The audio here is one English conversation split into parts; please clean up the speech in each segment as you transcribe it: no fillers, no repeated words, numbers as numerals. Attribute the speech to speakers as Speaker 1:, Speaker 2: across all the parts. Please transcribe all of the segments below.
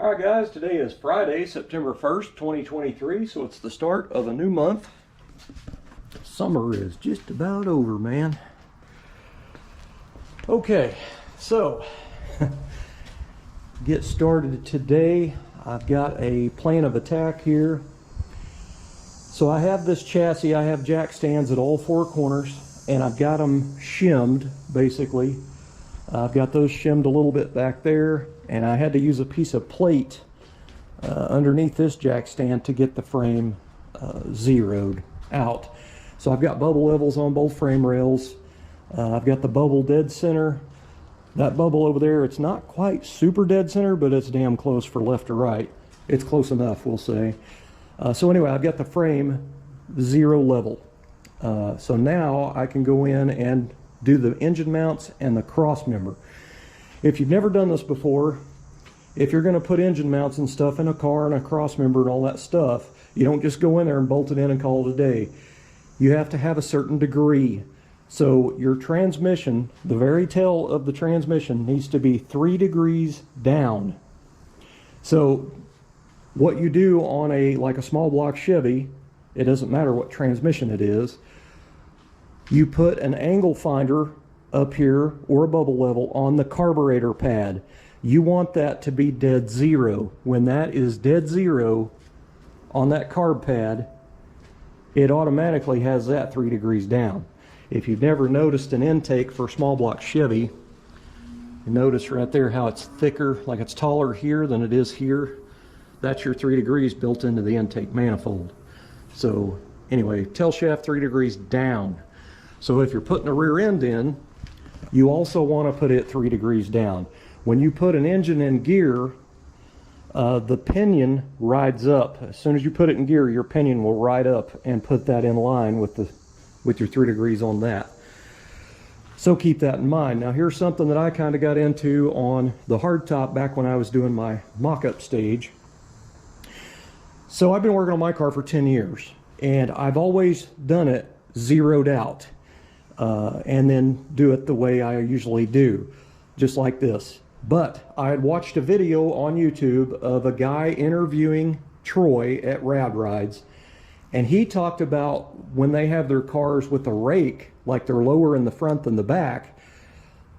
Speaker 1: Alright guys, today is Friday, September 1st, 2023, so it's the start of a new month. Summer is just about over, man. Okay, so get started today. I've got a plan of attack here. So I have this chassis, I have jack stands at all four corners, and I've got them shimmed, basically. I've got those shimmed a little bit back there, and I had to use a piece of plate underneath this jack stand to get the frame zeroed out. So I've got bubble levels on both frame rails. I've got the bubble dead center. That bubble over there, it's not quite super dead center, but it's damn close for left or right. It's close enough, we'll say. So anyway, I've got the frame zero level. So now I can go in and do the engine mounts and the cross member. If you've never done this before, if you're going to put engine mounts and stuff in a car and a cross member and all that stuff, you don't just go in there and bolt it in and call it a day. You have to have a certain degree. So your transmission, the very tail of the transmission, needs to be 3 degrees down. So what you do on like a small block Chevy, it doesn't matter what transmission it is, you put an angle finder up here or a bubble level on the carburetor pad. You want that to be dead zero. When that is dead zero on that carb pad, it automatically has that 3 degrees down. If you've never noticed an intake for a small block Chevy, you notice right there how it's thicker, like it's taller here than it is here. That's your 3 degrees built into the intake manifold. So anyway, tail shaft 3 degrees down. So if you're putting a rear end in, you also want to put it 3 degrees down. When you put an engine in gear, the pinion rides up. As soon as you put it in gear, your pinion will ride up and put that in line with your 3 degrees on that. So keep that in mind. Now here's something that I kind of got into on the hardtop back when I was doing my mock-up stage. So I've been working on my car for 10 years, and I've always done it zeroed out. And then do it the way I usually do, just like this. But I had watched a video on YouTube of a guy interviewing Troy at Rad Rides, and he talked about when they have their cars with a rake, like they're lower in the front than the back,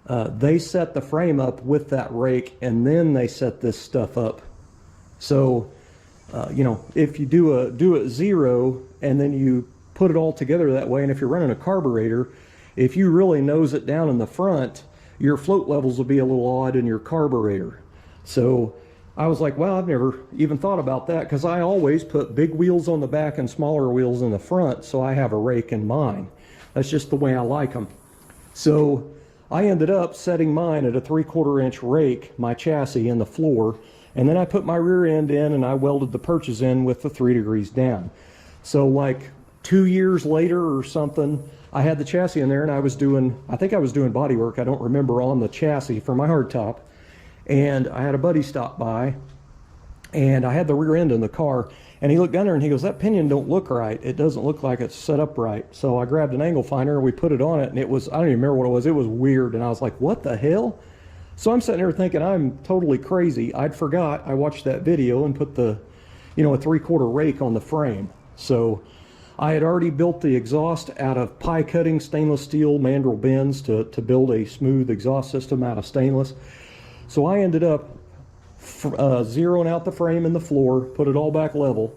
Speaker 1: they set the frame up with that rake, and then they set this stuff up. So, you know, if you do it zero, and then you put it all together that way, and if you're running a carburetor, if you really nose it down in the front, your float levels will be a little odd in your carburetor. So I was like, well, I've never even thought about that, because I always put big wheels on the back and smaller wheels in the front, so I have a rake in mine. That's just the way I like them. So I ended up setting mine at a 3/4 inch rake, my chassis in the floor, and then I put my rear end in and I welded the perches in with the 3 degrees down. So like 2 years later or something, I had the chassis in there, and I think I was doing body work, I don't remember, on the chassis for my hardtop. And I had a buddy stop by, and I had the rear end in the car, and he looked down there and he goes, that pinion don't look right. It doesn't look like it's set up right. So I grabbed an angle finder and we put it on it, and it was, I don't even remember what it was. It was weird, and I was like, what the hell? So I'm sitting there thinking I'm totally crazy. I'd forgot I watched that video and put the, you know, a 3/4 rake on the frame. So I had already built the exhaust out of pie cutting stainless steel mandrel bends to build a smooth exhaust system out of stainless. So I ended up zeroing out the frame and the floor, put it all back level,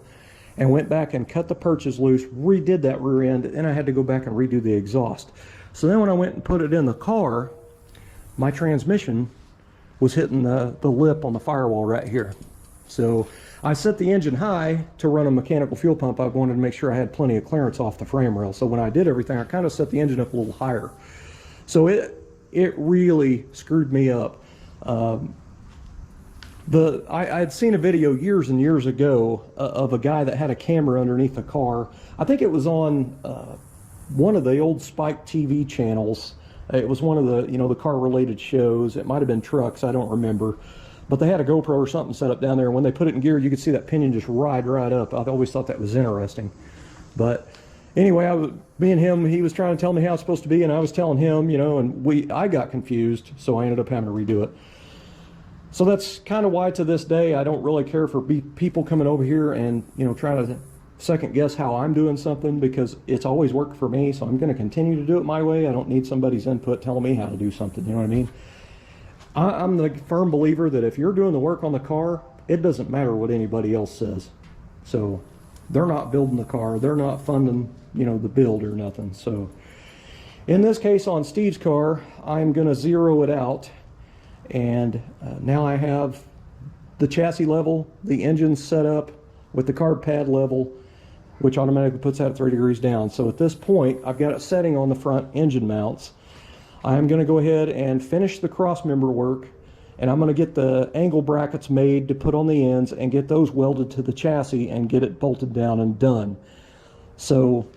Speaker 1: and went back and cut the perches loose, redid that rear end, and I had to go back and redo the exhaust. So then when I went and put it in the car, my transmission was hitting the lip on the firewall right here. So I set the engine high to run a mechanical fuel pump. I wanted to make sure I had plenty of clearance off the frame rail. So when I did everything, I kind of set the engine up a little higher. So it really screwed me up. I had seen a video years and years ago of a guy that had a camera underneath the car. I think it was on one of the old Spike TV channels. It was one of the, you know, the car related shows. It might have been trucks, I don't remember. But they had a GoPro or something set up down there, and when they put it in gear, you could see that pinion just ride right up. I've always thought that was interesting. But anyway, me and him, he was trying to tell me how it's supposed to be, and I was telling him, you know, and I got confused, so I ended up having to redo it. So that's kind of why to this day I don't really care for people coming over here and, you know, trying to second guess how I'm doing something, because it's always worked for me, so I'm going to continue to do it my way. I don't need somebody's input telling me how to do something, you know what I mean? I'm the firm believer that if you're doing the work on the car, it doesn't matter what anybody else says. So they're not building the car, they're not funding, you know, the build or nothing. So in this case on Steve's car, I'm going to zero it out, and now I have the chassis level, the engine set up with the carb pad level, which automatically puts that at 3 degrees down. So at this point, I've got it setting on the front engine mounts. I'm going to go ahead and finish the crossmember work, and I'm going to get the angle brackets made to put on the ends and get those welded to the chassis and get it bolted down and done. So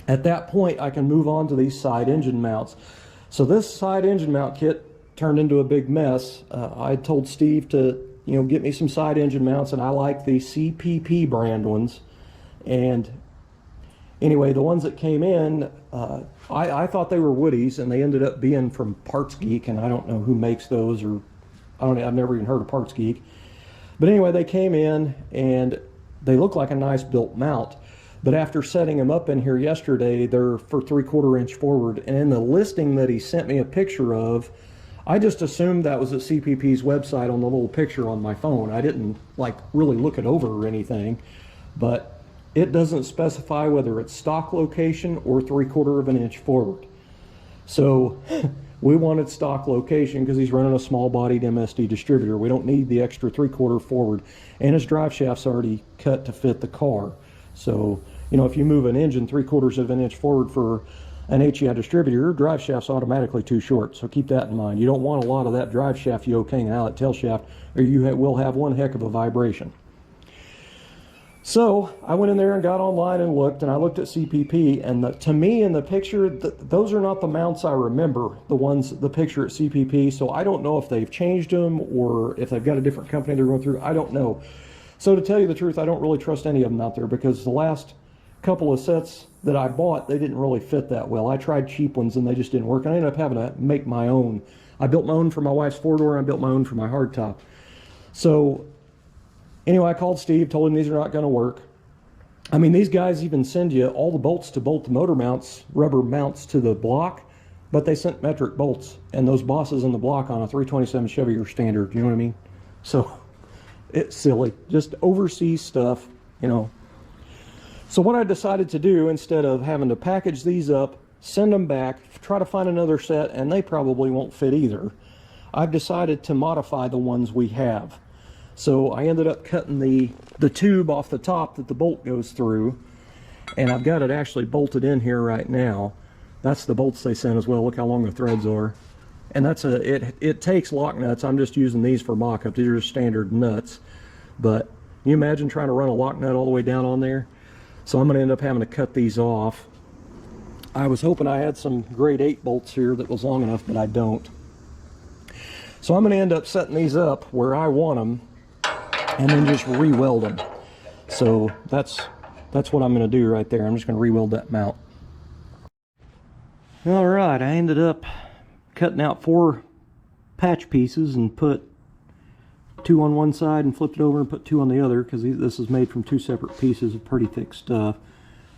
Speaker 1: at that point, I can move on to these side engine mounts. So this side engine mount kit turned into a big mess. I told Steve to, you know, get me some side engine mounts, and I like the CPP brand ones. And anyway, the ones that came in, I thought they were Woody's, and they ended up being from Parts Geek, and I don't know who makes those, or I've never even heard of Parts Geek. But anyway, they came in and they look like a nice built mount. But after setting them up in here yesterday, they're for 3/4 inch forward. And in the listing that he sent me a picture of, I just assumed that was at CPP's website on the little picture on my phone. I didn't like really look it over or anything, but it doesn't specify whether it's stock location or 3/4 inch forward. So we wanted stock location because he's running a small bodied MSD distributor. We don't need the extra 3/4 forward, and his drive shaft's already cut to fit the car. So, you know, if you move an engine 3/4 inch forward for an HEI distributor, drive shaft's automatically too short. So keep that in mind. You don't want a lot of that drive shaft yoke hanging out at tail shaft, or you will have one heck of a vibration. So I went in there and got online and looked, and I looked at CPP, and to me in the picture, those are not the mounts I remember, the picture at CPP. So I don't know if they've changed them or if they've got a different company they're going through. I don't know. So to tell you the truth, I don't really trust any of them out there, because the last couple of sets that I bought, they didn't really fit that well. I tried cheap ones and they just didn't work. I ended up having to make my own. I built my own for my wife's 4-door, and I built my own for my hardtop. So anyway, I called Steve, told him these are not going to work. I mean, these guys even send you all the bolts to bolt the motor mounts, rubber mounts to the block, but they sent metric bolts, and those bosses in the block on a 327 Chevy are standard, you know what I mean? So it's silly, just overseas stuff, you know. So what I decided to do, instead of having to package these up, send them back, try to find another set, and they probably won't fit either, I've decided to modify the ones we have. So I ended up cutting the tube off the top that the bolt goes through, and I've got it actually bolted in here right now. That's the bolts they sent as well. Look how long the threads are. And that's it takes lock nuts. I'm just using these for mock-up. These are standard nuts. But can you imagine trying to run a lock nut all the way down on there? So I'm going to end up having to cut these off. I was hoping I had some grade 8 bolts here that was long enough, but I don't. So I'm going to end up setting these up where I want them, and then just re-weld them. So that's what I'm going to do right there. I'm just going to re-weld that mount. All right, I ended up cutting out 4 patch pieces and put 2 on one side and flipped it over and put 2 on the other, because this is made from 2 separate pieces of pretty thick stuff.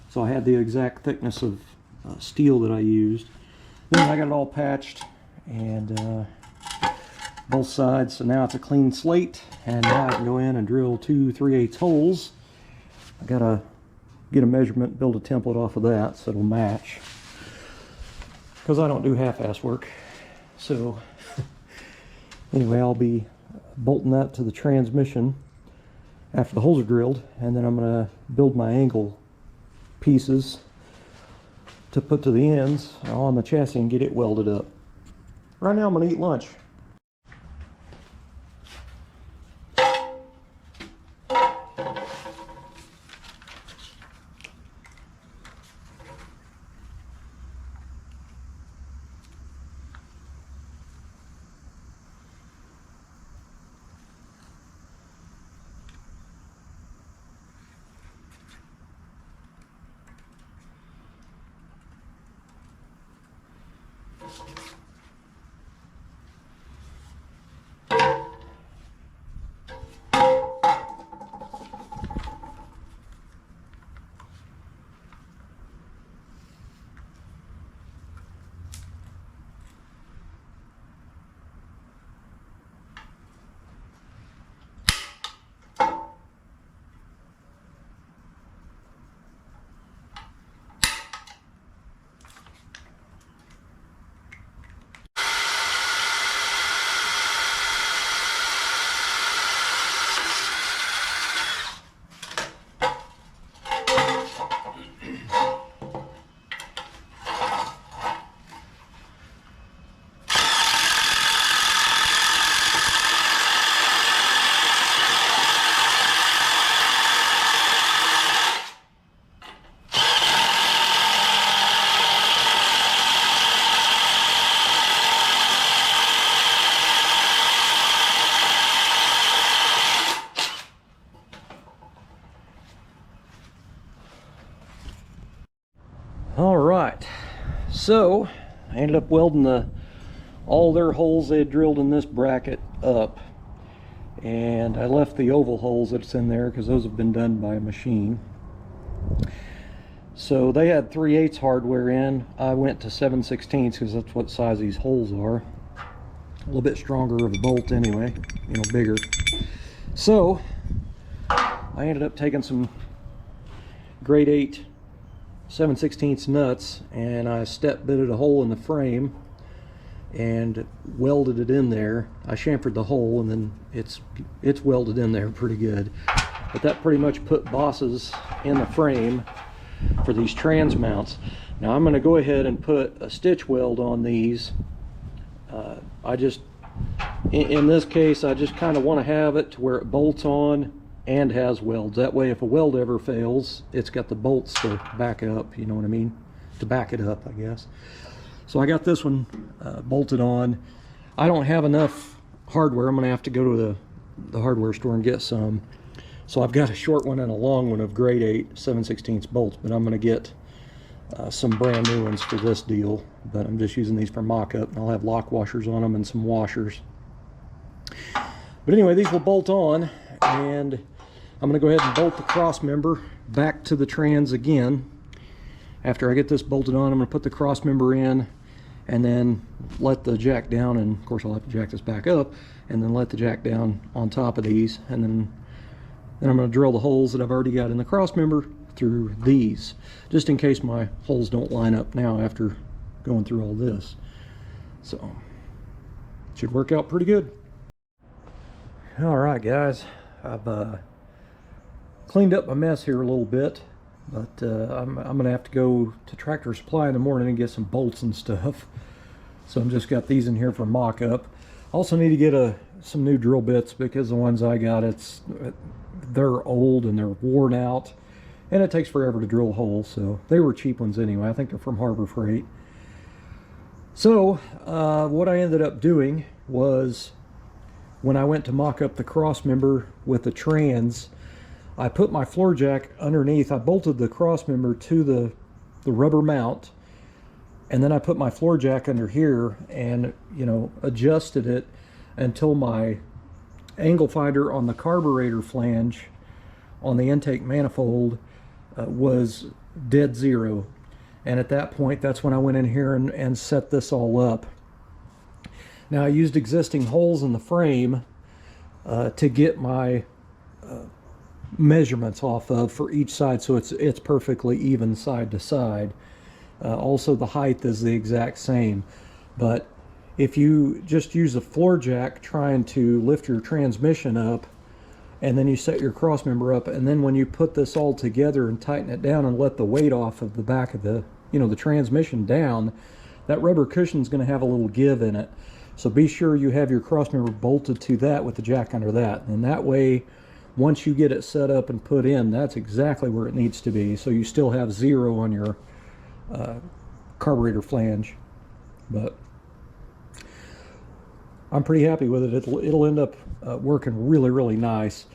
Speaker 1: So I had the exact thickness of steel that I used. Then I got it all patched, and both sides, so now it's a clean slate, and now I can go in and drill 2 3/8 holes. I gotta get a measurement, build a template off of that so it'll match, because I don't do half-ass work. So anyway, I'll be bolting that to the transmission after the holes are drilled, and then I'm gonna build my angle pieces to put to the ends on the chassis and get it welded up. Right now I'm gonna eat lunch. So I ended up welding all their holes they had drilled in this bracket up, and I left the oval holes that's in there because those have been done by a machine. So they had 3/8 hardware in. I went to 7/16 because that's what size these holes are. A little bit stronger of a bolt anyway, you know, bigger. So I ended up taking some grade 8 7/16 nuts, and I step bitted a hole in the frame and welded it in there. I chamfered the hole, and then it's welded in there pretty good. But that pretty much put bosses in the frame for these trans mounts. Now I'm going to go ahead and put a stitch weld on these. In this case, I just kind of want to have it to where it bolts on and has welds. That way if a weld ever fails, it's got the bolts to back up, you know what I mean? To back it up, I guess. So I got this one bolted on. I don't have enough hardware. I'm going to have to go to the hardware store and get some. So I've got a short one and a long one of grade 8 7/16 bolts, but I'm going to get some brand new ones for this deal. But I'm just using these for mock-up, and I'll have lock washers on them and some washers. But anyway, these will bolt on, and I'm going to go ahead and bolt the cross member back to the trans again. After I get this bolted on, I'm going to put the cross member in and then let the jack down, and of course I'll have to jack this back up and then let the jack down on top of these, and then I'm going to drill the holes that I've already got in the cross member through these, just in case my holes don't line up now after going through all this. So it should work out pretty good. All right, guys, I've cleaned up my mess here a little bit, but I'm gonna have to go to Tractor Supply in the morning and get some bolts and stuff. So I'm just got these in here for mock-up. Also need to get some new drill bits, because the ones I got, they're old and they're worn out, and it takes forever to drill holes. So they were cheap ones anyway. I think they're from Harbor Freight. So what I ended up doing was, when I went to mock up the cross member with the trans, I put my floor jack underneath. I bolted the cross member to the rubber mount, and then I put my floor jack under here and, you know, adjusted it until my angle finder on the carburetor flange on the intake manifold was dead zero. And at that point, that's when I went in here and set this all up. Now I used existing holes in the frame to get my measurements off of for each side, so it's perfectly even side to side. Also the height is the exact same. But if you just use a floor jack trying to lift your transmission up, and then you set your cross member up, and then when you put this all together and tighten it down and let the weight off of the back of the transmission down, that rubber cushion is going to have a little give in it. So be sure you have your cross member bolted to that with the jack under that, and that way, once you get it set up and put in, that's exactly where it needs to be. So you still have zero on your carburetor flange. But I'm pretty happy with it. It'll end up working really, really nice.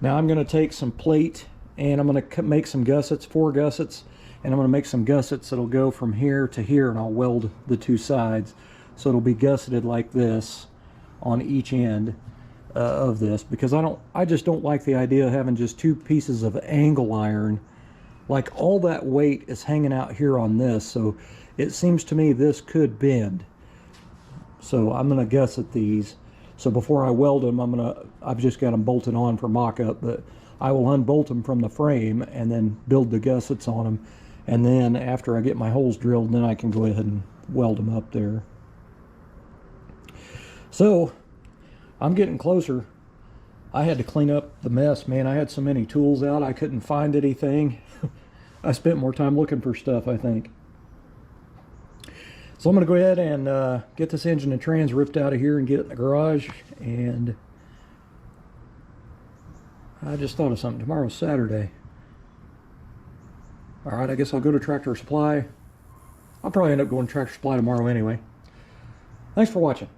Speaker 1: Now I'm going to take some plate, and I'm going to make some gussets, 4 gussets, and I'm going to make some gussets that'll go from here to here, and I'll weld the 2 sides. So it'll be gusseted like this on each end of this, because I just don't like the idea of having just 2 pieces of angle iron. Like, all that weight is hanging out here on this, so it seems to me this could bend. So I'm going to gusset these. So before I weld them, I've just got them bolted on for mock-up, but I will unbolt them from the frame and then build the gussets on them. And then after I get my holes drilled, then I can go ahead and weld them up there. So I'm getting closer. I had to clean up the mess, man. I had so many tools out, I couldn't find anything. I spent more time looking for stuff, I think. So I'm going to go ahead and get this engine and trans ripped out of here and get it in the garage. And I just thought of something. Tomorrow's Saturday. All right, I guess I'll go to Tractor Supply. I'll probably end up going to Tractor Supply tomorrow anyway. Thanks for watching.